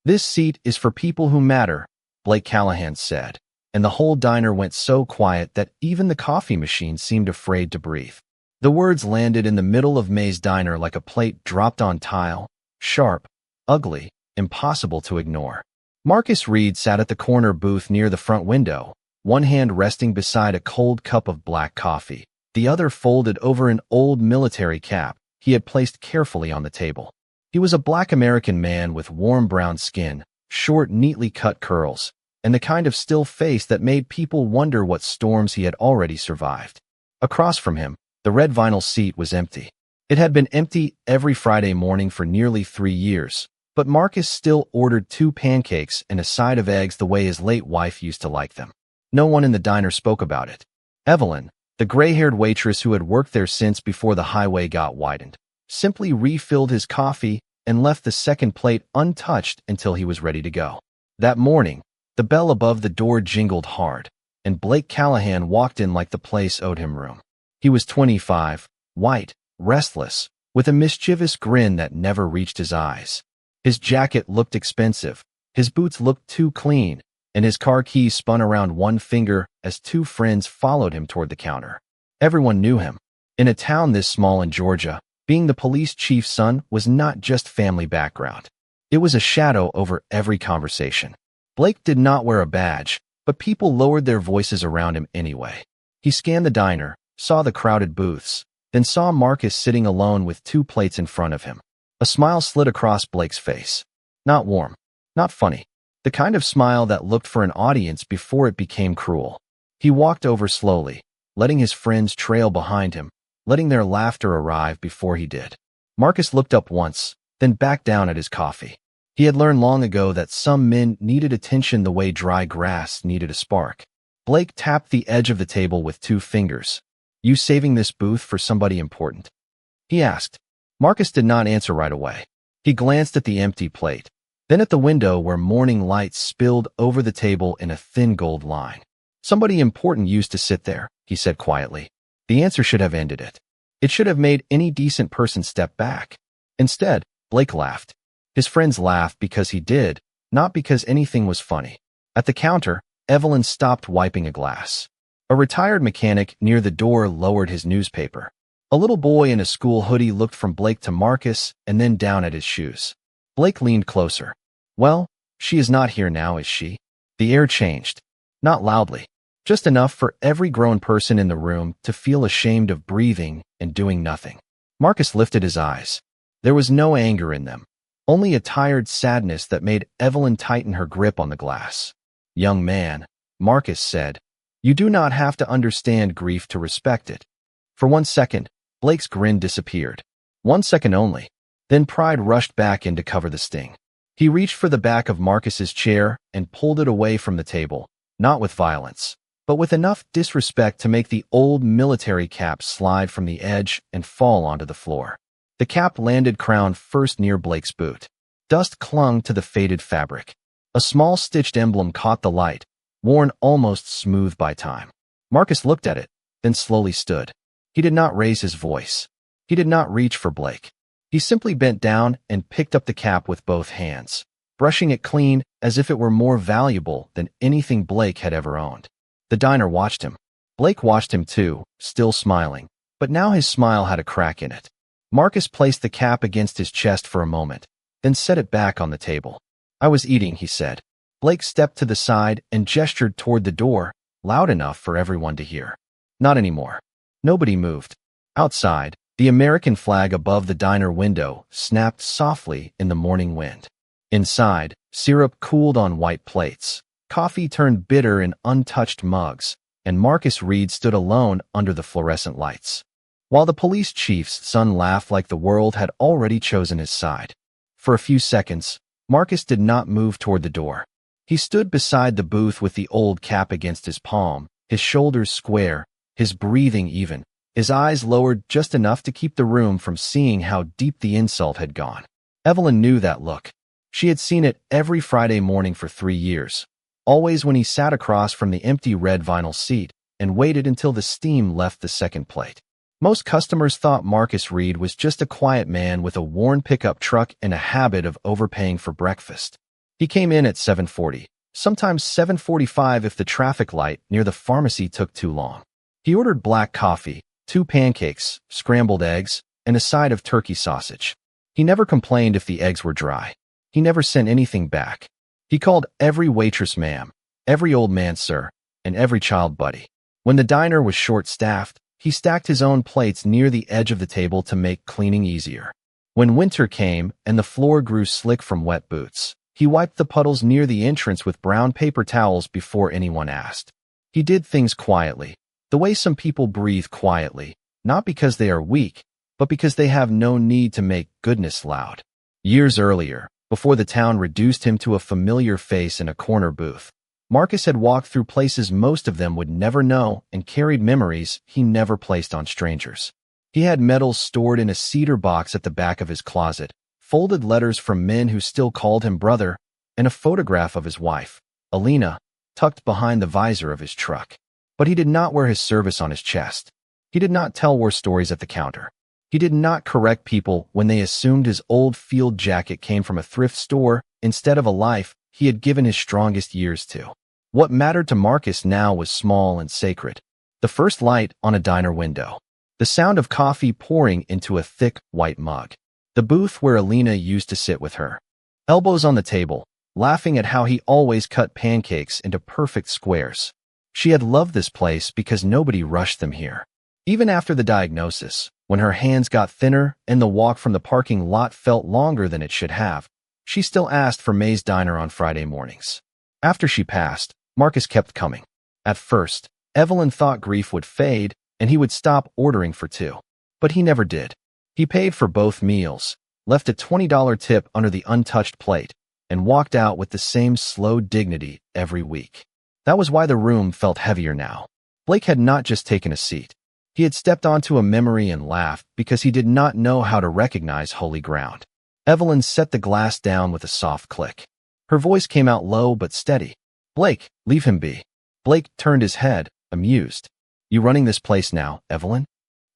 "This seat is for people who matter," Blake Callahan said, and the whole diner went so quiet that even the coffee machine seemed afraid to breathe. The words landed in the middle of May's diner like a plate dropped on tile, sharp, ugly, impossible to ignore. Marcus Reed sat at the corner booth near the front window, one hand resting beside a cold cup of black coffee, the other folded over an old military cap he had placed carefully on the table. He was a black American man with warm brown skin, short, neatly cut curls, and the kind of still face that made people wonder what storms he had already survived. Across from him, the red vinyl seat was empty. It had been empty every Friday morning for nearly 3 years, but Marcus still ordered 2 pancakes and a side of eggs the way his late wife used to like them. No one in the diner spoke about it. Evelyn, the gray-haired waitress who had worked there since before the highway got widened, simply refilled his coffee and left the second plate untouched until he was ready to go. That morning, the bell above the door jingled hard, and Blake Callahan walked in like the place owed him room. He was 25, white, restless, with a mischievous grin that never reached his eyes. His jacket looked expensive, his boots looked too clean, and his car keys spun around one finger as 2 friends followed him toward the counter. Everyone knew him. In a town this small in Georgia, being the police chief's son was not just family background. It was a shadow over every conversation. Blake did not wear a badge, but people lowered their voices around him anyway. He scanned the diner, saw the crowded booths, then saw Marcus sitting alone with 2 plates in front of him. A smile slid across Blake's face. Not warm, not funny. The kind of smile that looked for an audience before it became cruel. He walked over slowly, letting his friends trail behind him, letting their laughter arrive before he did. Marcus looked up once, then back down at his coffee. He had learned long ago that some men needed attention the way dry grass needed a spark. Blake tapped the edge of the table with 2 fingers. "You saving this booth for somebody important?" he asked. Marcus did not answer right away. He glanced at the empty plate, then at the window where morning light spilled over the table in a thin gold line. "Somebody important used to sit there," he said quietly. The answer should have ended it. It should have made any decent person step back. Instead, Blake laughed. His friends laughed because he did, not because anything was funny. At the counter, Evelyn stopped wiping a glass. A retired mechanic near the door lowered his newspaper. A little boy in a school hoodie looked from Blake to Marcus and then down at his shoes. Blake leaned closer. "Well, she is not here now, is she?" The air changed. Not loudly. Just enough for every grown person in the room to feel ashamed of breathing and doing nothing. Marcus lifted his eyes. There was no anger in them, only a tired sadness that made Evelyn tighten her grip on the glass. "Young man," Marcus said, "you do not have to understand grief to respect it." For 1 second, Blake's grin disappeared. 1 second only. Then pride rushed back in to cover the sting. He reached for the back of Marcus's chair and pulled it away from the table, not with violence, but with enough disrespect to make the old military cap slide from the edge and fall onto the floor. The cap landed crown first near Blake's boot. Dust clung to the faded fabric. A small stitched emblem caught the light, worn almost smooth by time. Marcus looked at it, then slowly stood. He did not raise his voice. He did not reach for Blake. He simply bent down and picked up the cap with both hands, brushing it clean as if it were more valuable than anything Blake had ever owned. The diner watched him. Blake watched him too, still smiling, but now his smile had a crack in it. Marcus placed the cap against his chest for a moment, then set it back on the table. "I was eating," he said. Blake stepped to the side and gestured toward the door, loud enough for everyone to hear. Not anymore. Nobody moved. Outside, the American flag above the diner window snapped softly in the morning wind. Inside, syrup cooled on white plates. Coffee turned bitter in untouched mugs, and Marcus Reed stood alone under the fluorescent lights. While the police chief's son laughed like the world had already chosen his side. For a few seconds, Marcus did not move toward the door. He stood beside the booth with the old cap against his palm, his shoulders square, his breathing even, his eyes lowered just enough to keep the room from seeing how deep the insult had gone. Evelyn knew that look. She had seen it every Friday morning for 3 years, always when he sat across from the empty red vinyl seat and waited until the steam left the second plate. Most customers thought Marcus Reed was just a quiet man with a worn pickup truck and a habit of overpaying for breakfast. He came in at 7:40, sometimes 7:45 if the traffic light near the pharmacy took too long. He ordered black coffee, 2 pancakes, scrambled eggs, and a side of turkey sausage. He never complained if the eggs were dry. He never sent anything back. He called every waitress ma'am, every old man sir, and every child buddy. When the diner was short-staffed, he stacked his own plates near the edge of the table to make cleaning easier. When winter came and the floor grew slick from wet boots, he wiped the puddles near the entrance with brown paper towels before anyone asked. He did things quietly, the way some people breathe quietly, not because they are weak, but because they have no need to make goodness loud. Years earlier, before the town reduced him to a familiar face in a corner booth, Marcus had walked through places most of them would never know and carried memories he never placed on strangers. He had medals stored in a cedar box at the back of his closet, folded letters from men who still called him brother, and a photograph of his wife, Alina, tucked behind the visor of his truck. But he did not wear his service on his chest. He did not tell war stories at the counter. He did not correct people when they assumed his old field jacket came from a thrift store instead of a life he had given his strongest years to. What mattered to Marcus now was small and sacred. The first light on a diner window. The sound of coffee pouring into a thick, white mug. The booth where Alina used to sit with her. Elbows on the table, laughing at how he always cut pancakes into perfect squares. She had loved this place because nobody rushed them here. Even after the diagnosis, when her hands got thinner and the walk from the parking lot felt longer than it should have, she still asked for May's Diner on Friday mornings. After she passed, Marcus kept coming. At first, Evelyn thought grief would fade and he would stop ordering for 2. But he never did. He paid for both meals, left a $20 tip under the untouched plate, and walked out with the same slow dignity every week. That was why the room felt heavier now. Blake had not just taken a seat. He had stepped onto a memory and laughed because he did not know how to recognize holy ground. Evelyn set the glass down with a soft click. Her voice came out low but steady. "Blake, leave him be." Blake turned his head, amused. "You running this place now, Evelyn?"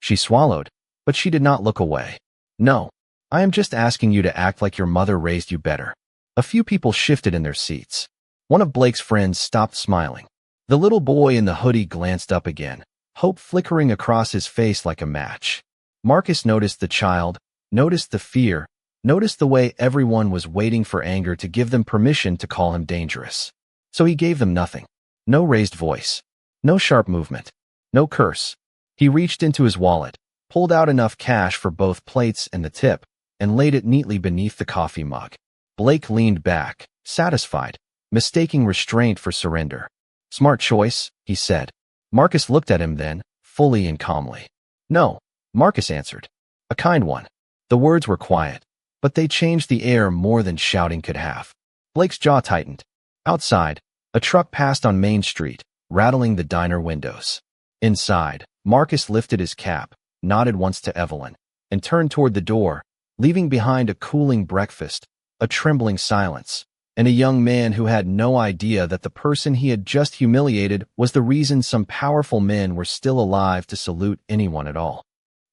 She swallowed, but she did not look away. "No, I am just asking you to act like your mother raised you better." A few people shifted in their seats. One of Blake's friends stopped smiling. The little boy in the hoodie glanced up again, hope flickering across his face like a match. Marcus noticed the child, noticed the fear, noticed the way everyone was waiting for anger to give them permission to call him dangerous. So he gave them nothing. No raised voice. No sharp movement. No curse. He reached into his wallet, pulled out enough cash for both plates and the tip, and laid it neatly beneath the coffee mug. Blake leaned back, satisfied, mistaking restraint for surrender. "Smart choice," he said. Marcus looked at him then, fully and calmly. "No," Marcus answered. "A kind one." The words were quiet, but they changed the air more than shouting could have. Blake's jaw tightened. Outside, a truck passed on Main Street, rattling the diner windows. Inside, Marcus lifted his cap, nodded once to Evelyn, and turned toward the door, leaving behind a cooling breakfast, a trembling silence, and a young man who had no idea that the person he had just humiliated was the reason some powerful men were still alive to salute anyone at all.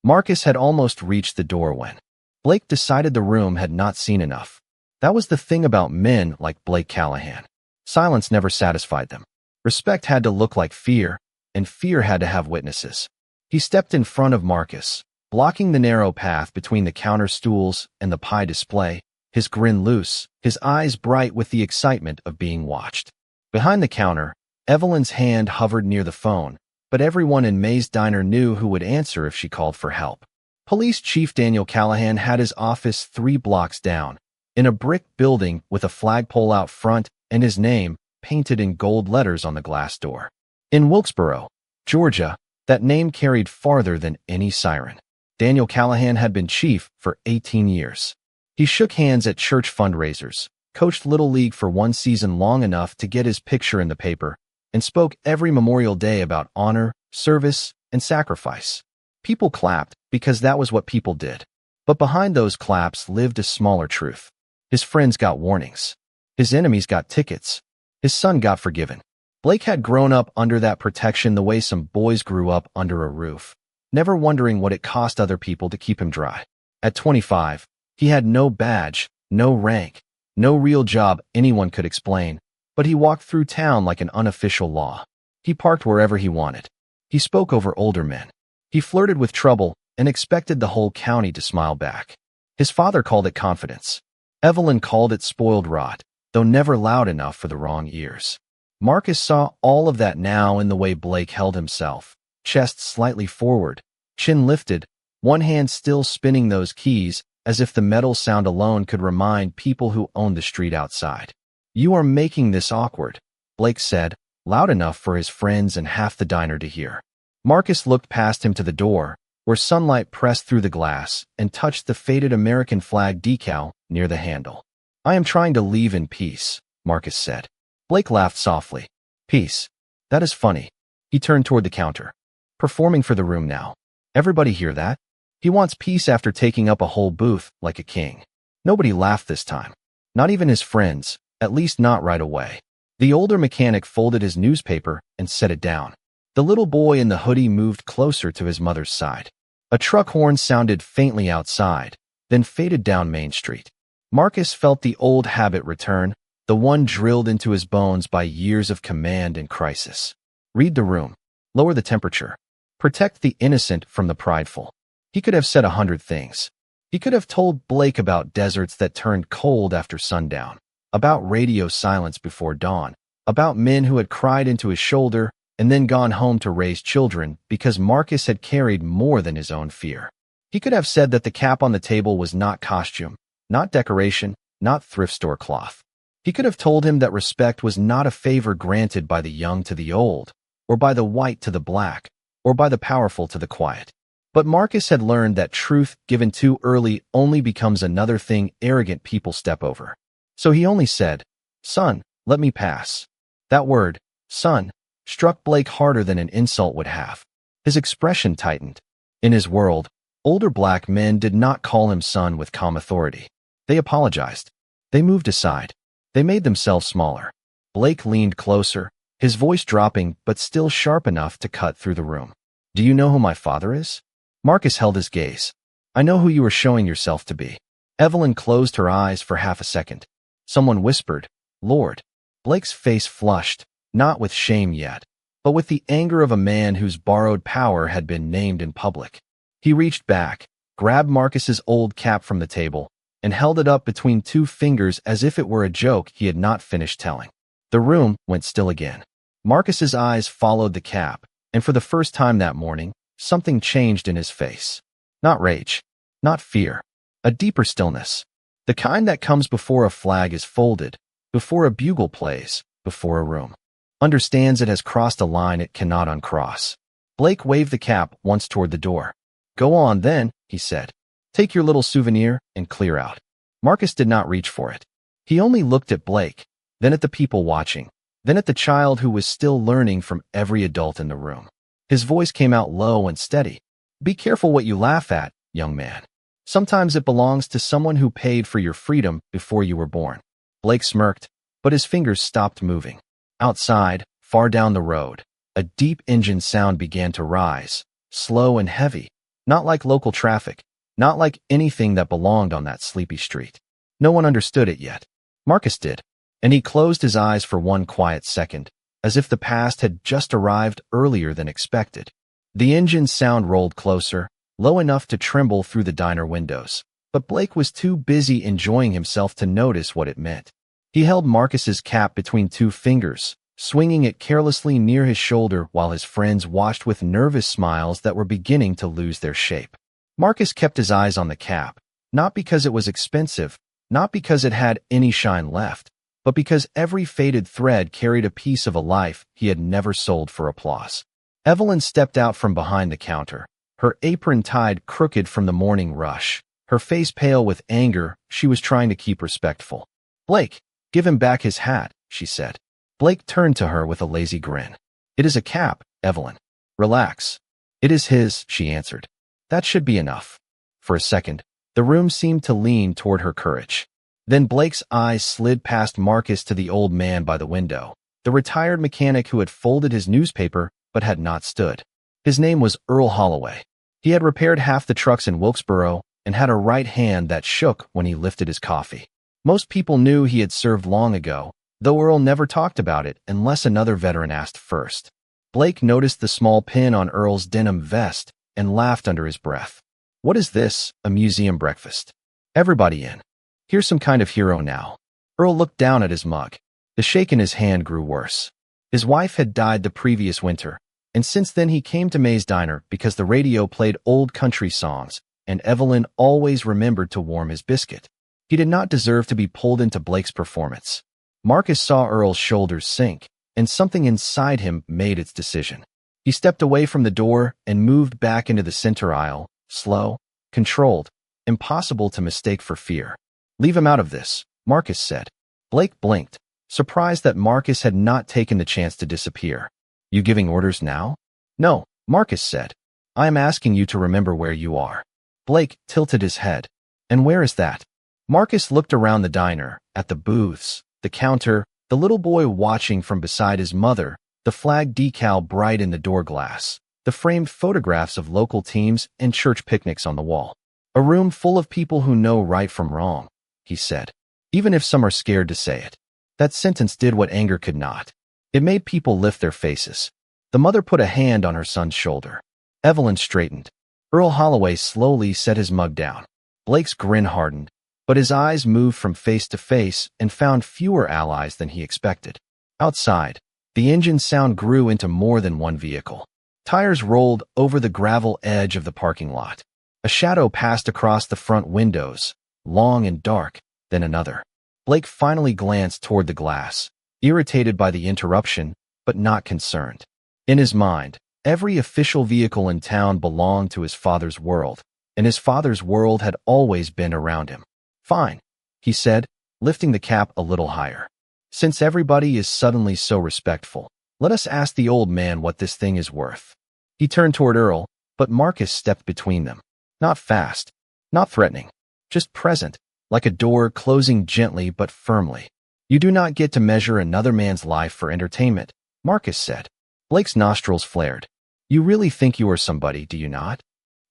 Marcus had almost reached the door when Blake decided the room had not seen enough. That was the thing about men like Blake Callahan. Silence never satisfied them. Respect had to look like fear, and fear had to have witnesses. He stepped in front of Marcus, blocking the narrow path between the counter stools and the pie display, his grin loose, his eyes bright with the excitement of being watched. Behind the counter, Evelyn's hand hovered near the phone, but everyone in May's Diner knew who would answer if she called for help. Police Chief Daniel Callahan had his office 3 blocks down, in a brick building with a flagpole out front and his name painted in gold letters on the glass door. In Wilkesboro, Georgia, that name carried farther than any siren. Daniel Callahan had been chief for 18 years. He shook hands at church fundraisers, coached Little League for 1 season long enough to get his picture in the paper, and spoke every Memorial Day about honor, service, and sacrifice. People clapped because that was what people did. But behind those claps lived a smaller truth. His friends got warnings. His enemies got tickets. His son got forgiven. Blake had grown up under that protection the way some boys grew up under a roof, never wondering what it cost other people to keep him dry. At 25, he had no badge, no rank, No real job anyone could explain, but he walked through town like an unofficial law. He parked wherever he wanted. He spoke over older men. He flirted with trouble and expected the whole county to smile back. His father called it confidence. Evelyn called it spoiled rot, though never loud enough for the wrong ears. Marcus saw all of that now in the way Blake held himself, chest slightly forward, chin lifted, one hand still spinning those keys as if the metal sound alone could remind people who owned the street outside. "You are making this awkward," Blake said, loud enough for his friends and half the diner to hear. Marcus looked past him to the door, where sunlight pressed through the glass and touched the faded American flag decal near the handle. "I am trying to leave in peace," Marcus said. Blake laughed softly. "Peace? That is funny." He turned toward the counter. "Performing for the room now. Everybody hear that? He wants peace after taking up a whole booth like a king." Nobody laughed this time. Not even his friends, at least not right away. The older mechanic folded his newspaper and set it down. The little boy in the hoodie moved closer to his mother's side. A truck horn sounded faintly outside, then faded down Main Street. Marcus felt the old habit return, the one drilled into his bones by years of command and crisis. Read the room. Lower the temperature. Protect the innocent from the prideful. He could have said 100 things. He could have told Blake about deserts that turned cold after sundown, about radio silence before dawn, about men who had cried into his shoulder and then gone home to raise children because Marcus had carried more than his own fear. He could have said that the cap on the table was not costume, not decoration, not thrift store cloth. He could have told him that respect was not a favor granted by the young to the old, or by the white to the black, or by the powerful to the quiet. But Marcus had learned that truth given too early only becomes another thing arrogant people step over. So he only said, "Son, let me pass." That word, son, struck Blake harder than an insult would have. His expression tightened. In his world, older black men did not call him son with calm authority. They apologized. They moved aside. They made themselves smaller. Blake leaned closer, his voice dropping but still sharp enough to cut through the room. "Do you know who my father is?" Marcus held his gaze. "I know who you are showing yourself to be." Evelyn closed her eyes for half a second. Someone whispered, "Lord." Blake's face flushed, not with shame yet, but with the anger of a man whose borrowed power had been named in public. He reached back, grabbed Marcus's old cap from the table, and held it up between two fingers as if it were a joke he had not finished telling. The room went still again. Marcus's eyes followed the cap, and for the first time that morning, something changed in his face. Not rage, not fear, a deeper stillness. The kind that comes before a flag is folded, before a bugle plays, before a room understands it has crossed a line it cannot uncross. Blake waved the cap once toward the door. "Go on then," he said. "Take your little souvenir and clear out." Marcus did not reach for it. He only looked at Blake, then at the people watching, then at the child who was still learning from every adult in the room. His voice came out low and steady. "Be careful what you laugh at, young man. Sometimes it belongs to someone who paid for your freedom before you were born." Blake smirked, but his fingers stopped moving. Outside, far down the road, a deep engine sound began to rise, slow and heavy, not like local traffic, not like anything that belonged on that sleepy street. No one understood it yet. Marcus did, and he closed his eyes for one quiet second, as if the past had just arrived earlier than expected. The engine's sound rolled closer, low enough to tremble through the diner windows, but Blake was too busy enjoying himself to notice what it meant. He held Marcus's cap between two fingers, swinging it carelessly near his shoulder while his friends watched with nervous smiles that were beginning to lose their shape. Marcus kept his eyes on the cap, not because it was expensive, not because it had any shine left, but because every faded thread carried a piece of a life he had never sold for applause. Evelyn stepped out from behind the counter, her apron tied crooked from the morning rush, her face pale with anger. She was trying to keep respectful. "Blake, give him back his hat," she said. Blake turned to her with a lazy grin. "It is a cap, Evelyn. Relax." "It is his," she answered. "That should be enough." For a second, the room seemed to lean toward her courage. Then Blake's eyes slid past Marcus to the old man by the window, the retired mechanic who had folded his newspaper but had not stood. His name was Earl Holloway. He had repaired half the trucks in Wilkesboro and had a right hand that shook when he lifted his coffee. Most people knew he had served long ago, though Earl never talked about it unless another veteran asked first. Blake noticed the small pin on Earl's denim vest and laughed under his breath. What is this, a museum breakfast? Everybody in. Here's some kind of hero now. Earl looked down at his mug. The shake in his hand grew worse. His wife had died the previous winter, and since then he came to May's Diner because the radio played old country songs, and Evelyn always remembered to warm his biscuit. He did not deserve to be pulled into Blake's performance. Marcus saw Earl's shoulders sink, and something inside him made its decision. He stepped away from the door and moved back into the center aisle, slow, controlled, impossible to mistake for fear. Leave him out of this, Marcus said. Blake blinked, surprised that Marcus had not taken the chance to disappear. You giving orders now? No, Marcus said. I am asking you to remember where you are. Blake tilted his head. And where is that? Marcus looked around the diner, at the booths, the counter, the little boy watching from beside his mother, the flag decal bright in the door glass, the framed photographs of local teams and church picnics on the wall. A room full of people who know right from wrong, he said, even if some are scared to say it. That sentence did what anger could not. It made people lift their faces. The mother put a hand on her son's shoulder. Evelyn straightened. Earl Holloway slowly set his mug down. Blake's grin hardened, but his eyes moved from face to face and found fewer allies than he expected. Outside, the engine sound grew into more than one vehicle. Tires rolled over the gravel edge of the parking lot. A shadow passed across the front windows, long and dark, then another. Blake finally glanced toward the glass, irritated by the interruption, but not concerned. In his mind, every official vehicle in town belonged to his father's world, and his father's world had always been around him. Fine, he said, lifting the cap a little higher. Since everybody is suddenly so respectful, let us ask the old man what this thing is worth. He turned toward Earl, but Marcus stepped between them. Not fast, not threatening, just present, like a door closing gently but firmly. You do not get to measure another man's life for entertainment, Marcus said. Blake's nostrils flared. You really think you are somebody, do you not?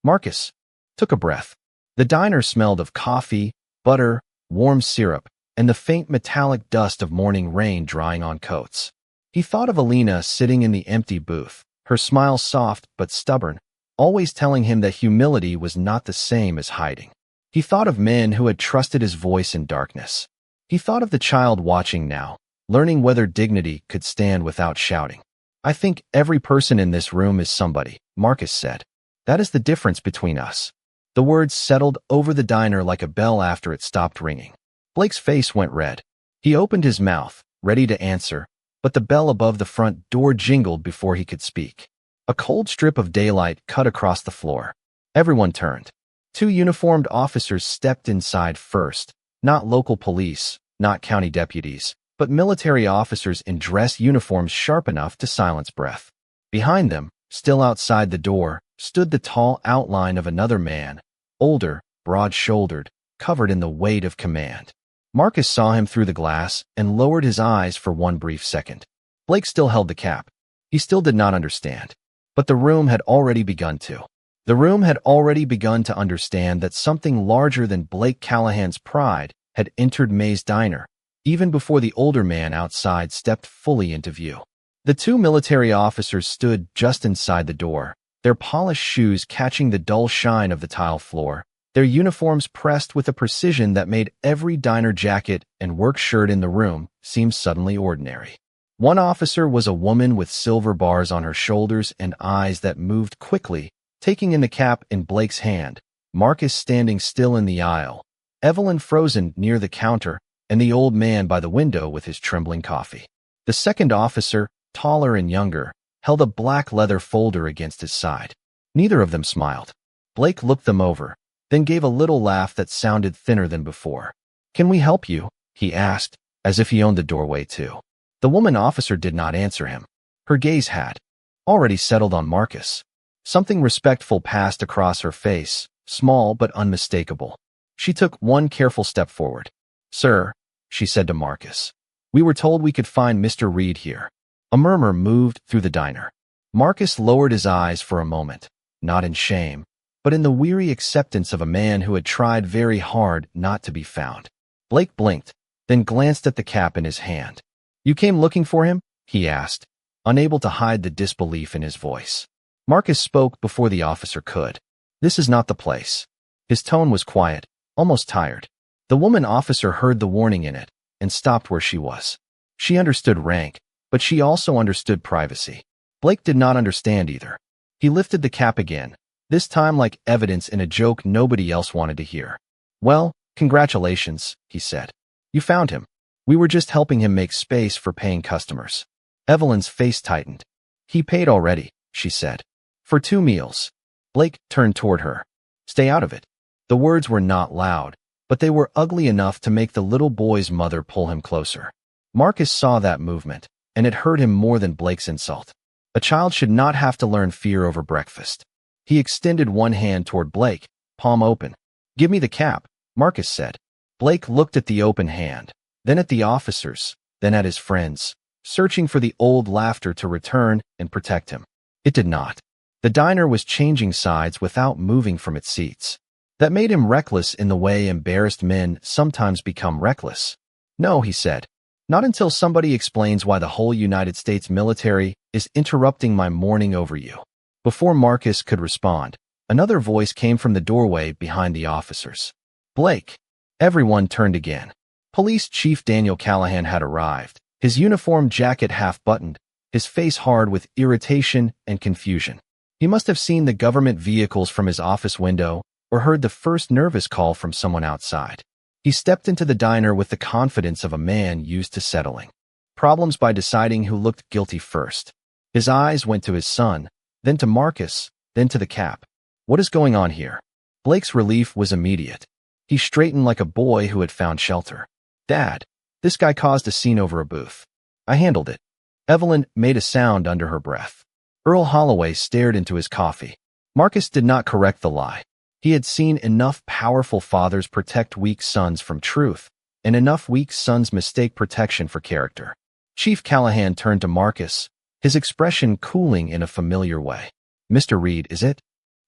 Marcus took a breath. The diner smelled of coffee, butter, warm syrup, and the faint metallic dust of morning rain drying on coats. He thought of Alina sitting in the empty booth, her smile soft but stubborn, always telling him that humility was not the same as hiding. He thought of men who had trusted his voice in darkness. He thought of the child watching now, learning whether dignity could stand without shouting. I think every person in this room is somebody, Marcus said. That is the difference between us. The words settled over the diner like a bell after it stopped ringing. Blake's face went red. He opened his mouth, ready to answer, but the bell above the front door jingled before he could speak. A cold strip of daylight cut across the floor. Everyone turned. Two uniformed officers stepped inside first, not local police, not county deputies, but military officers in dress uniforms sharp enough to silence breath. Behind them, still outside the door, stood the tall outline of another man, older, broad-shouldered, covered in the weight of command. Marcus saw him through the glass and lowered his eyes for one brief second. Blake still held the cap. He still did not understand. But the room had already begun to. The room had already begun to understand that something larger than Blake Callahan's pride had entered May's Diner, even before the older man outside stepped fully into view. The two military officers stood just inside the door, their polished shoes catching the dull shine of the tile floor, their uniforms pressed with a precision that made every diner jacket and work shirt in the room seem suddenly ordinary. One officer was a woman with silver bars on her shoulders and eyes that moved quickly, taking in the cap in Blake's hand, Marcus standing still in the aisle, Evelyn frozen near the counter, and the old man by the window with his trembling coffee. The second officer, taller and younger, held a black leather folder against his side. Neither of them smiled. Blake looked them over, then gave a little laugh that sounded thinner than before. "Can we help you?" he asked, as if he owned the doorway too. The woman officer did not answer him. Her gaze had already settled on Marcus. Something respectful passed across her face, small but unmistakable. She took one careful step forward. "Sir," she said to Marcus, "we were told we could find Mr. Reed here." A murmur moved through the diner. Marcus lowered his eyes for a moment, not in shame, but in the weary acceptance of a man who had tried very hard not to be found. Blake blinked, then glanced at the cap in his hand. "You came looking for him?" he asked, unable to hide the disbelief in his voice. Marcus spoke before the officer could. "This is not the place." His tone was quiet, almost tired. The woman officer heard the warning in it and stopped where she was. She understood rank, but she also understood privacy. Blake did not understand either. He lifted the cap again, this time like evidence in a joke nobody else wanted to hear. "Well, congratulations," he said. "You found him. We were just helping him make space for paying customers." Evelyn's face tightened. "He paid already," she said. "For 2 meals." Blake turned toward her. "Stay out of it." The words were not loud, but they were ugly enough to make the little boy's mother pull him closer. Marcus saw that movement, and it hurt him more than Blake's insult. A child should not have to learn fear over breakfast. He extended one hand toward Blake, palm open. "Give me the cap," Marcus said. Blake looked at the open hand, then at the officers, then at his friends, searching for the old laughter to return and protect him. It did not. The diner was changing sides without moving from its seats. That made him reckless in the way embarrassed men sometimes become reckless. "No," he said. "Not until somebody explains why the whole United States military is interrupting my mourning over you." Before Marcus could respond, another voice came from the doorway behind the officers. "Blake." Everyone turned again. Police Chief Daniel Callahan had arrived, his uniform jacket half-buttoned, his face hard with irritation and confusion. He must have seen the government vehicles from his office window or heard the first nervous call from someone outside. He stepped into the diner with the confidence of a man used to settling problems by deciding who looked guilty first. His eyes went to his son, then to Marcus, then to the cap. "What is going on here?" Blake's relief was immediate. He straightened like a boy who had found shelter. "Dad, this guy caused a scene over a booth. I handled it." Evelyn made a sound under her breath. Earl Holloway stared into his coffee. Marcus did not correct the lie. He had seen enough powerful fathers protect weak sons from truth, and enough weak sons mistake protection for character. Chief Callahan turned to Marcus, his expression cooling in a familiar way. "Mr. Reed, is it?"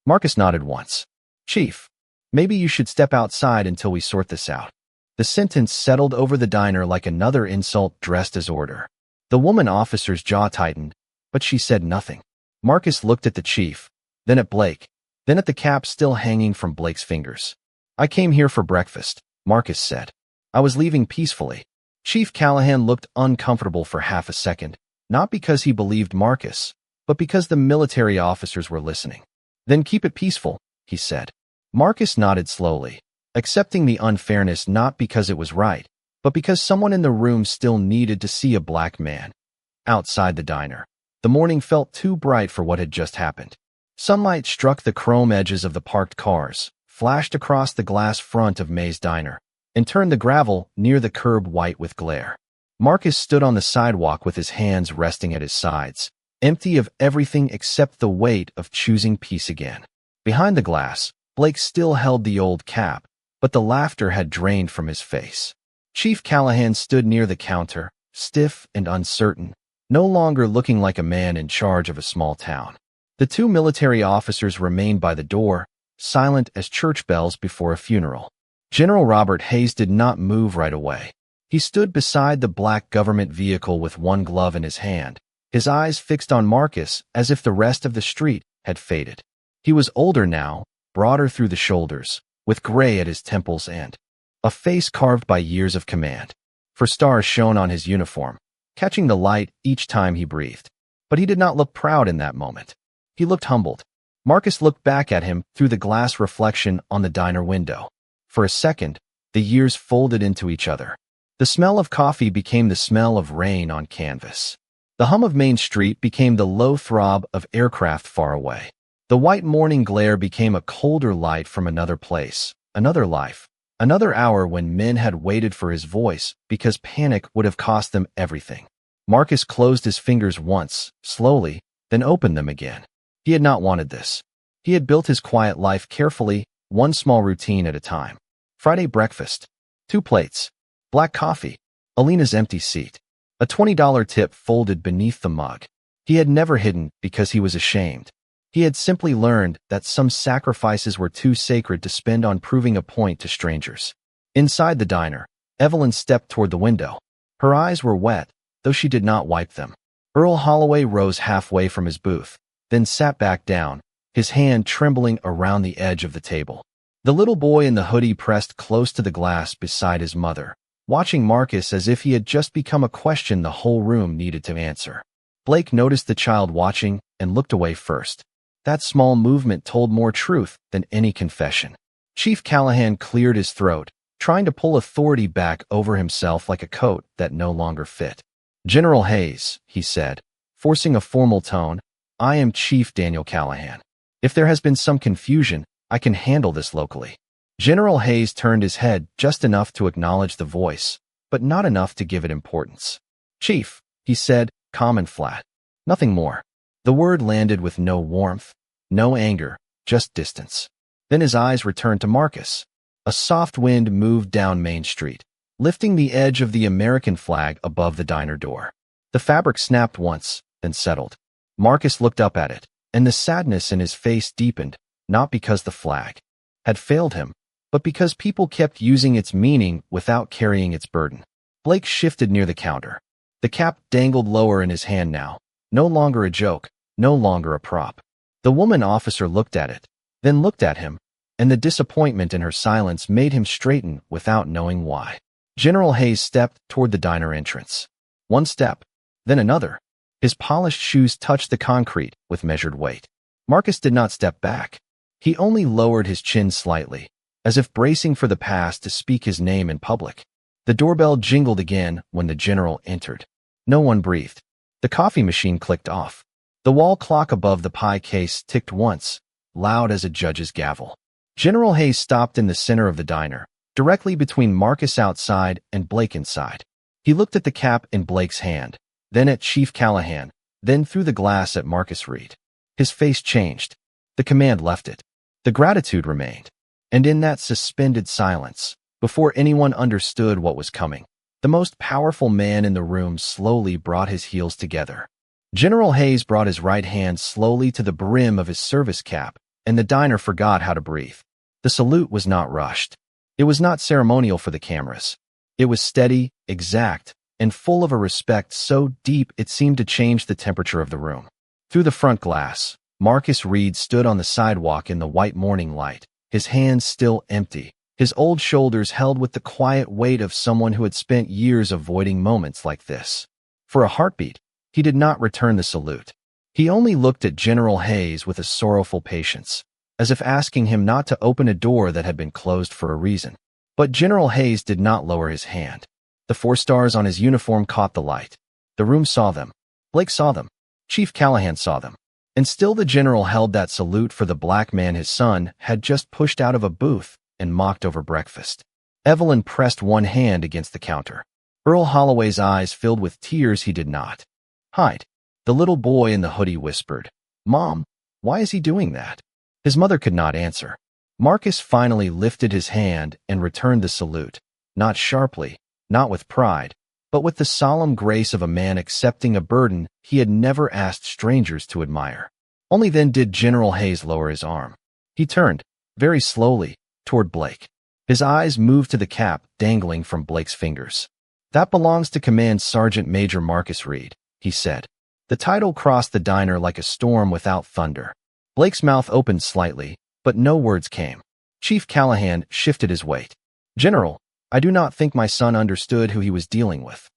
Marcus nodded once. "Chief, maybe you should step outside until we sort this out." The sentence settled over the diner like another insult dressed as order. The woman officer's jaw tightened, but she said nothing. Marcus looked at the chief, then at Blake, then at the cap still hanging from Blake's fingers. "I came here for breakfast," Marcus said. "I was leaving peacefully." Chief Callahan looked uncomfortable for half a second, not because he believed Marcus, but because the military officers were listening. "Then keep it peaceful," he said. Marcus nodded slowly, accepting the unfairness not because it was right, but because someone in the room still needed to see a black man. Outside the diner, the morning felt too bright for what had just happened. Sunlight struck the chrome edges of the parked cars, flashed across the glass front of May's diner, and turned the gravel near the curb white with glare. Marcus stood on the sidewalk with his hands resting at his sides, empty of everything except the weight of choosing peace again. Behind the glass, Blake still held the old cap, but the laughter had drained from his face. Chief Callahan stood near the counter, stiff and uncertain, no longer looking like a man in charge of a small town. The 2 military officers remained by the door, silent as church bells before a funeral. General Robert Hayes did not move right away. He stood beside the black government vehicle with one glove in his hand, his eyes fixed on Marcus as if the rest of the street had faded. He was older now, broader through the shoulders, with gray at his temples and a face carved by years of command. For stars shone on his uniform, catching the light each time he breathed. But he did not look proud in that moment. He looked humbled. Marcus looked back at him through the glass reflection on the diner window. For a second, the years folded into each other. The smell of coffee became the smell of rain on canvas. The hum of Main Street became the low throb of aircraft far away. The white morning glare became a colder light from another place, another life, another hour when men had waited for his voice because panic would have cost them everything. Marcus closed his fingers once, slowly, then opened them again. He had not wanted this. He had built his quiet life carefully, one small routine at a time. Friday breakfast. 2 plates. Black coffee. Alina's empty seat. A $20 tip folded beneath the mug. He had never hidden because he was ashamed. He had simply learned that some sacrifices were too sacred to spend on proving a point to strangers. Inside the diner, Evelyn stepped toward the window. Her eyes were wet, though she did not wipe them. Earl Holloway rose halfway from his booth, then sat back down, his hand trembling around the edge of the table. The little boy in the hoodie pressed close to the glass beside his mother, watching Marcus as if he had just become a question the whole room needed to answer. Blake noticed the child watching and looked away first. That small movement told more truth than any confession. Chief Callahan cleared his throat, trying to pull authority back over himself like a coat that no longer fit. "General Hayes," he said, forcing a formal tone, "I am Chief Daniel Callahan. If there has been some confusion, I can handle this locally." General Hayes turned his head just enough to acknowledge the voice, but not enough to give it importance. "Chief," he said, calm and flat. Nothing more. The word landed with no warmth, no anger, just distance. Then his eyes returned to Marcus. A soft wind moved down Main Street, lifting the edge of the American flag above the diner door. The fabric snapped once, then settled. Marcus looked up at it, and the sadness in his face deepened, not because the flag had failed him, but because people kept using its meaning without carrying its burden. Blake shifted near the counter. The cap dangled lower in his hand now, no longer a joke, no longer a prop. The woman officer looked at it, then looked at him, and the disappointment in her silence made him straighten without knowing why. General Hayes stepped toward the diner entrance. One step, then another. His polished shoes touched the concrete with measured weight. Marcus did not step back. He only lowered his chin slightly, as if bracing for the past to speak his name in public. The doorbell jingled again when the general entered. No one breathed. The coffee machine clicked off. The wall clock above the pie case ticked once, loud as a judge's gavel. General Hayes stopped in the center of the diner, directly between Marcus outside and Blake inside. He looked at the cap in Blake's hand, then at Chief Callahan, then through the glass at Marcus Reed. His face changed. The command left it. The gratitude remained. And in that suspended silence, before anyone understood what was coming, the most powerful man in the room slowly brought his heels together. General Hayes brought his right hand slowly to the brim of his service cap, and the diner forgot how to breathe. The salute was not rushed. It was not ceremonial for the cameras. It was steady, exact, and full of a respect so deep it seemed to change the temperature of the room. Through the front glass, Marcus Reed stood on the sidewalk in the white morning light, his hands still empty, his old shoulders held with the quiet weight of someone who had spent years avoiding moments like this. For a heartbeat, he did not return the salute. He only looked at General Hayes with a sorrowful patience, as if asking him not to open a door that had been closed for a reason. But General Hayes did not lower his hand. The 4 stars on his uniform caught the light. The room saw them. Blake saw them. Chief Callahan saw them. And still the general held that salute for the black man his son had just pushed out of a booth and mocked over breakfast. Evelyn pressed one hand against the counter. Earl Holloway's eyes filled with tears he did not hide. The little boy in the hoodie whispered, "Mom, why is he doing that?" His mother could not answer. Marcus finally lifted his hand and returned the salute, not sharply, not with pride, but with the solemn grace of a man accepting a burden he had never asked strangers to admire. Only then did General Hayes lower his arm. He turned, very slowly, toward Blake. His eyes moved to the cap dangling from Blake's fingers. "That belongs to Command Sergeant Major Marcus Reed," he said. The title crossed the diner like a storm without thunder. Blake's mouth opened slightly, but no words came. Chief Callahan shifted his weight. "General, I do not think my son understood who he was dealing with."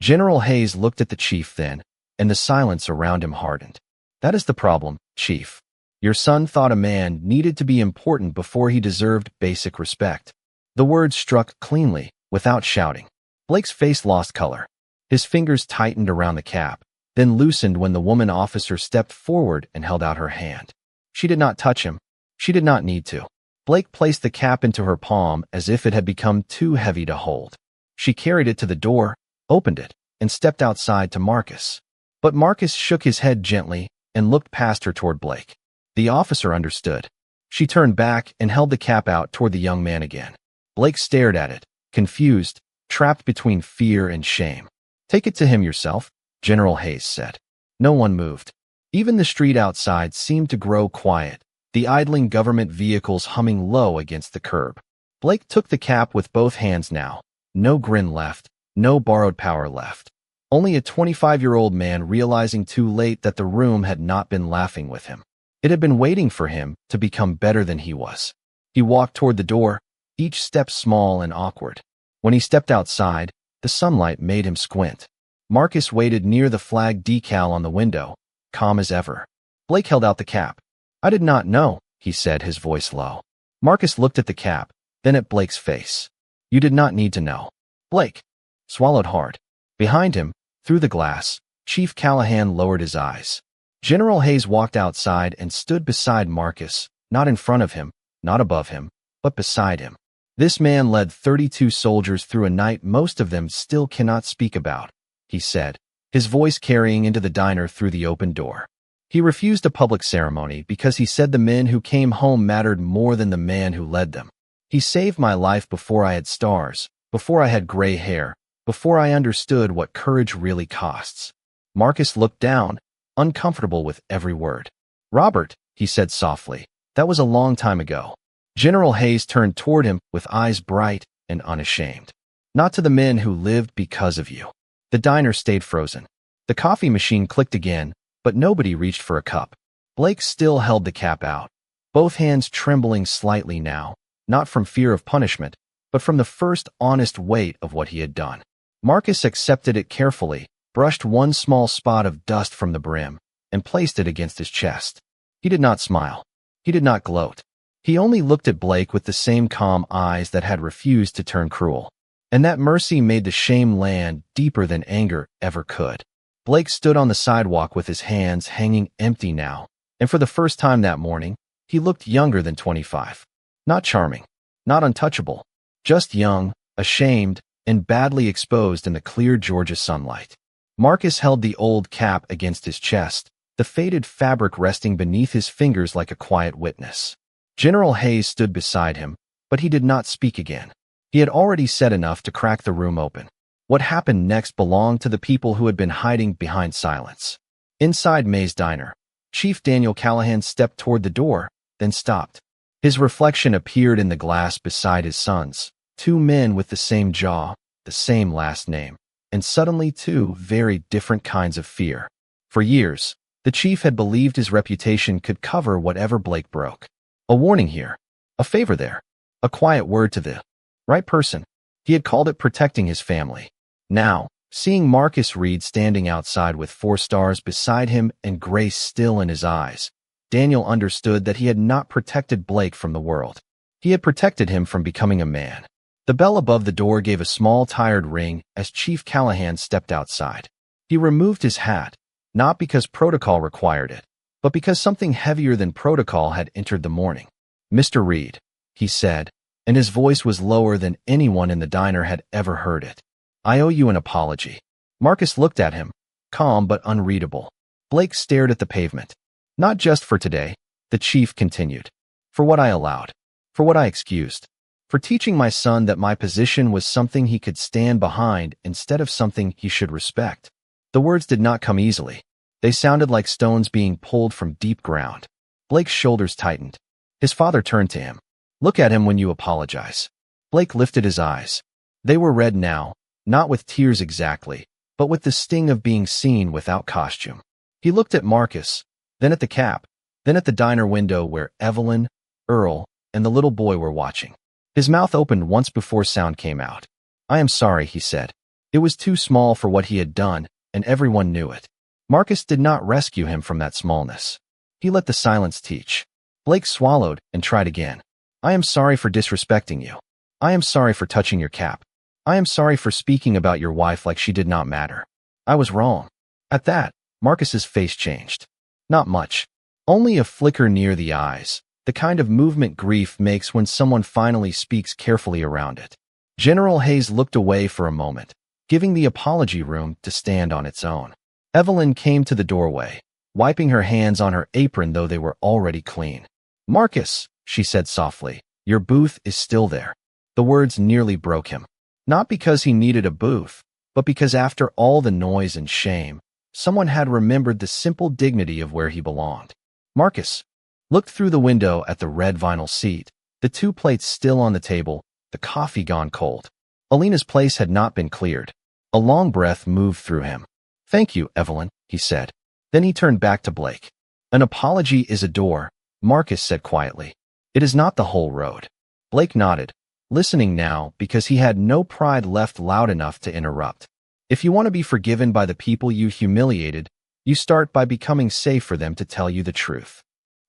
General Hayes looked at the chief then, and the silence around him hardened. "That is the problem, Chief. Your son thought a man needed to be important before he deserved basic respect." The words struck cleanly, without shouting. Blake's face lost color. His fingers tightened around the cap, then loosened when the woman officer stepped forward and held out her hand. She did not touch him. She did not need to. Blake placed the cap into her palm as if it had become too heavy to hold. She carried it to the door, opened it, and stepped outside to Marcus. But Marcus shook his head gently and looked past her toward Blake. The officer understood. She turned back and held the cap out toward the young man again. Blake stared at it, confused, trapped between fear and shame. "Take it to him yourself," General Hayes said. No one moved. Even the street outside seemed to grow quiet, the idling government vehicles humming low against the curb. Blake took the cap with both hands now, No grin left, no borrowed power left. Only a 25-year-old man realizing too late that the room had not been laughing with him. It had been waiting for him to become better than he was. He walked toward the door, each step small and awkward. When he stepped outside, the sunlight made him squint. Marcus waited near the flag decal on the window, calm as ever. Blake held out the cap. "I did not know," he said, his voice low. Marcus looked at the cap, then at Blake's face. "You did not need to know." Blake swallowed hard. Behind him, through the glass, Chief Callahan lowered his eyes. General Hayes walked outside and stood beside Marcus, not in front of him, not above him, but beside him. "This man led 32 soldiers through a night most of them still cannot speak about," he said, his voice carrying into the diner through the open door. "He refused a public ceremony because he said the men who came home mattered more than the man who led them. He saved my life before I had stars, before I had gray hair, before I understood what courage really costs." Marcus looked down, uncomfortable with every word. "Robert," he said softly, "that was a long time ago." General Hayes turned toward him with eyes bright and unashamed. "Not to the men who lived because of you." The diner stayed frozen. The coffee machine clicked again, but nobody reached for a cup. Blake still held the cap out, both hands trembling slightly now, not from fear of punishment, but from the first honest weight of what he had done. Marcus accepted it carefully, brushed one small spot of dust from the brim, and placed it against his chest. He did not smile. He did not gloat. He only looked at Blake with the same calm eyes that had refused to turn cruel. And that mercy made the shame land deeper than anger ever could. Blake stood on the sidewalk with his hands hanging empty now, and for the first time that morning, he looked younger than 25. Not charming, not untouchable, just young, ashamed, and badly exposed in the clear Georgia sunlight. Marcus held the old cap against his chest, the faded fabric resting beneath his fingers like a quiet witness. General Hayes stood beside him, but he did not speak again. He had already said enough to crack the room open. What happened next belonged to the people who had been hiding behind silence. Inside May's diner, Chief Daniel Callahan stepped toward the door, then stopped. His reflection appeared in the glass beside his son's, two men with the same jaw, the same last name, and suddenly two very different kinds of fear. For years, the chief had believed his reputation could cover whatever Blake broke. A warning here, a favor there, a quiet word to the right person. He had called it protecting his family. Now, seeing Marcus Reed standing outside with 4 stars beside him and grace still in his eyes, Daniel understood that he had not protected Blake from the world. He had protected him from becoming a man. The bell above the door gave a small, tired ring as Chief Callahan stepped outside. He removed his hat, not because protocol required it, but because something heavier than protocol had entered the morning. "Mr. Reed," he said, and his voice was lower than anyone in the diner had ever heard it. "I owe you an apology." Marcus looked at him, calm but unreadable. Blake stared at the pavement. "Not just for today," the chief continued. "For what I allowed. For what I excused. For teaching my son that my position was something he could stand behind instead of something he should respect." The words did not come easily. They sounded like stones being pulled from deep ground. Blake's shoulders tightened. His father turned to him. "Look at him when you apologize." Blake lifted his eyes. They were red now, not with tears exactly, but with the sting of being seen without costume. He looked at Marcus, then at the cap, then at the diner window where Evelyn, Earl, and the little boy were watching. His mouth opened once before sound came out. "I am sorry," he said. It was too small for what he had done, and everyone knew it. Marcus did not rescue him from that smallness. He let the silence teach. Blake swallowed and tried again. "I am sorry for disrespecting you. I am sorry for touching your cap. I am sorry for speaking about your wife like she did not matter. I was wrong." At that, Marcus's face changed. Not much. Only a flicker near the eyes, the kind of movement grief makes when someone finally speaks carefully around it. General Hayes looked away for a moment, giving the apology room to stand on its own. Evelyn came to the doorway, wiping her hands on her apron though they were already clean. "Marcus," she said softly, "your booth is still there." The words nearly broke him. Not because he needed a booth, but because after all the noise and shame, someone had remembered the simple dignity of where he belonged. Marcus looked through the window at the red vinyl seat, the 2 plates still on the table, the coffee gone cold. Alina's place had not been cleared. A long breath moved through him. "Thank you, Evelyn," he said. Then he turned back to Blake. "An apology is a door," Marcus said quietly. "It is not the whole road." Blake nodded, listening now because he had no pride left loud enough to interrupt. If you want to be forgiven by the people you humiliated, you start by becoming safe for them to tell you the truth.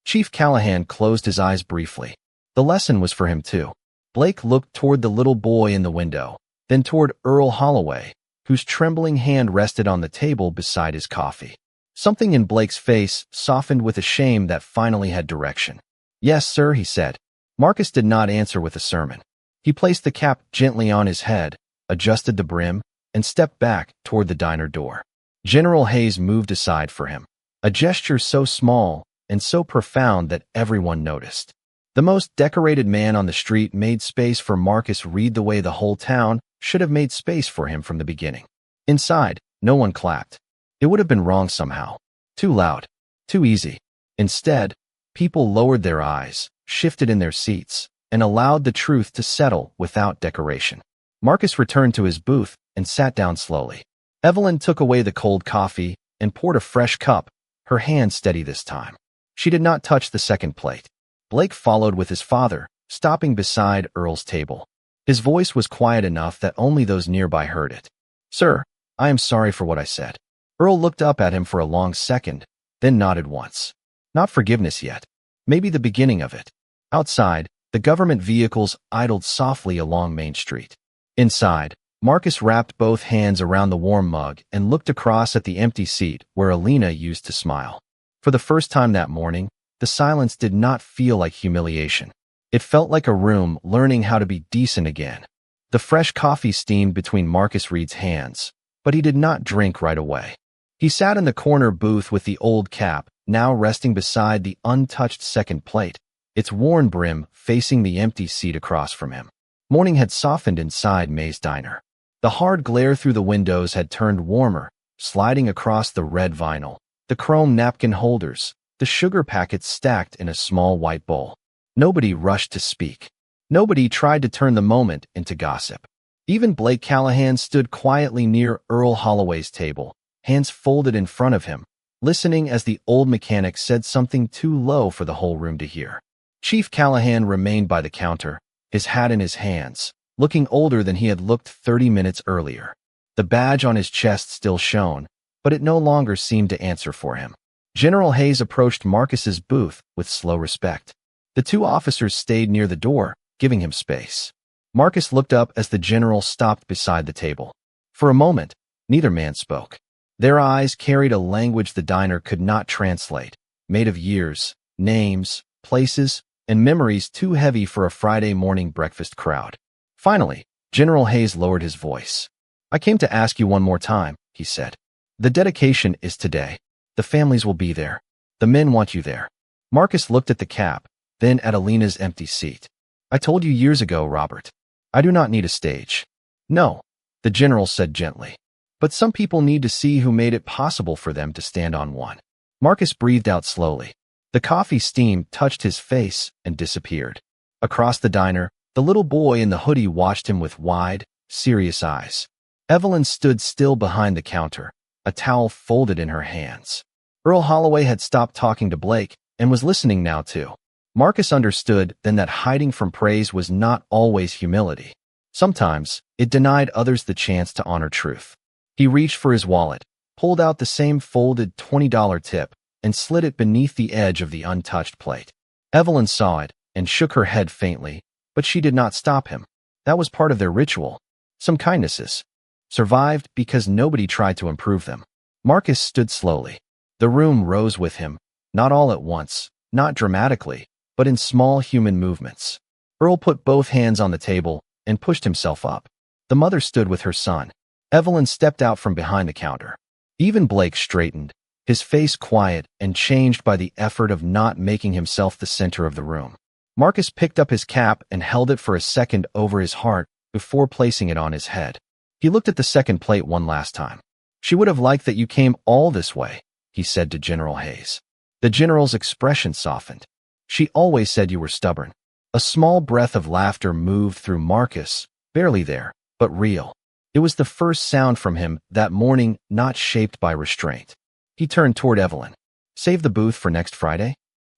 Chief Callahan closed his eyes briefly. The lesson was for him too. Blake looked toward the little boy in the window, then toward Earl Holloway, whose trembling hand rested on the table beside his coffee. Something in Blake's face softened with a shame that finally had direction. "Yes, sir," he said. Marcus did not answer with a sermon. He placed the cap gently on his head, adjusted the brim, and stepped back toward the diner door. General Hayes moved aside for him, a gesture so small and so profound that everyone noticed. The most decorated man on the street made space for Marcus Reed the way the whole town should have made space for him from the beginning. Inside, no one clapped. It would have been wrong somehow. Too loud. Too easy. Instead, people lowered their eyes, shifted in their seats, and allowed the truth to settle without decoration. Marcus returned to his booth and sat down slowly. Evelyn took away the cold coffee and poured a fresh cup, her hand steady this time. She did not touch the second plate. Blake followed with his father, stopping beside Earl's table. His voice was quiet enough that only those nearby heard it. "Sir, I am sorry for what I said." Earl looked up at him for a long second, then nodded once. Not forgiveness yet. Maybe the beginning of it. Outside, the government vehicles idled softly along Main Street. Inside, Marcus wrapped both hands around the warm mug and looked across at the empty seat where Alina used to smile. For the first time that morning, the silence did not feel like humiliation. It felt like a room learning how to be decent again. The fresh coffee steamed between Marcus Reed's hands, but he did not drink right away. He sat in the corner booth with the old cap, now resting beside the untouched second plate, its worn brim facing the empty seat across from him. Morning had softened inside May's diner. The hard glare through the windows had turned warmer, sliding across the red vinyl, the chrome napkin holders, the sugar packets stacked in a small white bowl. Nobody rushed to speak. Nobody tried to turn the moment into gossip. Even Blake Callahan stood quietly near Earl Holloway's table, hands folded in front of him, listening as the old mechanic said something too low for the whole room to hear. Chief Callahan remained by the counter, his hat in his hands, looking older than he had looked 30 minutes earlier. The badge on his chest still shone, but it no longer seemed to answer for him. General Hayes approached Marcus's booth with slow respect. The two officers stayed near the door, giving him space. Marcus looked up as the general stopped beside the table. For a moment, neither man spoke. Their eyes carried a language the diner could not translate, made of years, names, places, and memories too heavy for a Friday morning breakfast crowd. Finally, General Hayes lowered his voice. "I came to ask you one more time," he said. "The dedication is today. The families will be there. The men want you there." Marcus looked at the cap, then at Alina's empty seat. "I told you years ago, Robert. I do not need a stage." "No," the general said gently. "But some people need to see who made it possible for them to stand on one." Marcus breathed out slowly. The coffee steam touched his face and disappeared. Across the diner, the little boy in the hoodie watched him with wide, serious eyes. Evelyn stood still behind the counter, a towel folded in her hands. Earl Holloway had stopped talking to Blake and was listening now too. Marcus understood then that hiding from praise was not always humility. Sometimes, it denied others the chance to honor truth. He reached for his wallet, pulled out the same folded $20 tip, and slid it beneath the edge of the untouched plate. Evelyn saw it and shook her head faintly, but she did not stop him. That was part of their ritual. Some kindnesses survived because nobody tried to improve them. Marcus stood slowly. The room rose with him, not all at once, not dramatically, but in small human movements. Earl put both hands on the table and pushed himself up. The mother stood with her son. Evelyn stepped out from behind the counter. Even Blake straightened, his face quiet and changed by the effort of not making himself the center of the room. Marcus picked up his cap and held it for a second over his heart before placing it on his head. He looked at the second plate one last time. "She would have liked that you came all this way," he said to General Hayes. The general's expression softened. "She always said you were stubborn." A small breath of laughter moved through Marcus, barely there, but real. It was the first sound from him that morning not shaped by restraint. He turned toward Evelyn. "Save the booth for next Friday?"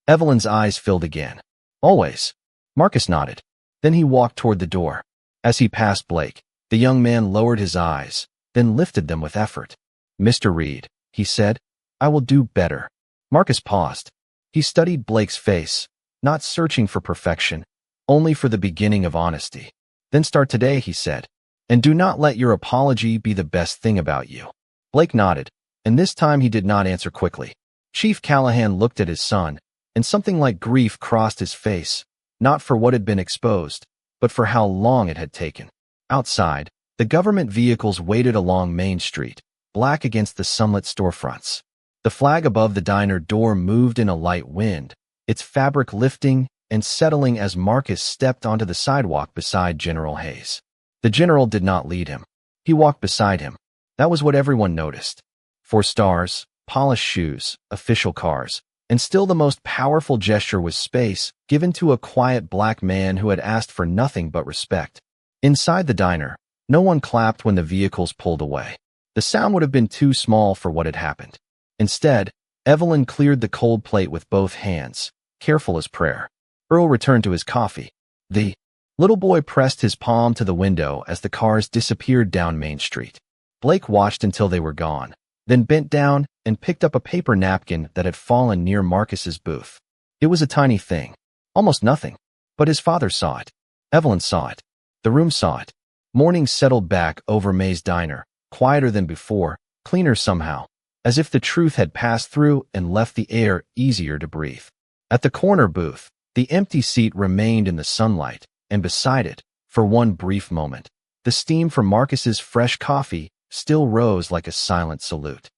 Evelyn's eyes filled again. "Always." Marcus nodded. Then he walked toward the door. As he passed Blake, the young man lowered his eyes, then lifted them with effort. "Mr. Reed," he said, "I will do better." Marcus paused. He studied Blake's face, not searching for perfection, only for the beginning of honesty. "Then start today," he said, "and do not let your apology be the best thing about you." Blake nodded, and this time he did not answer quickly. Chief Callahan looked at his son, and something like grief crossed his face, not for what had been exposed, but for how long it had taken. Outside, the government vehicles waited along Main Street, black against the sunlit storefronts. The flag above the diner door moved in a light wind, its fabric lifting and settling as Marcus stepped onto the sidewalk beside General Hayes. The general did not lead him. He walked beside him. That was what everyone noticed. 4 stars, polished shoes, official cars, and still the most powerful gesture was space given to a quiet black man who had asked for nothing but respect. Inside the diner, no one clapped when the vehicles pulled away. The sound would have been too small for what had happened. Instead, Evelyn cleared the cold plate with both hands, careful as prayer. Earl returned to his coffee. The little boy pressed his palm to the window as the cars disappeared down Main Street. Blake watched until they were gone, then bent down and picked up a paper napkin that had fallen near Marcus's booth. It was a tiny thing, almost nothing, but his father saw it. Evelyn saw it. The room saw it. Morning settled back over May's diner, quieter than before, cleaner somehow, as if the truth had passed through and left the air easier to breathe. At the corner booth, the empty seat remained in the sunlight, and beside it, for one brief moment, the steam from Marcus's fresh coffee still rose like a silent salute.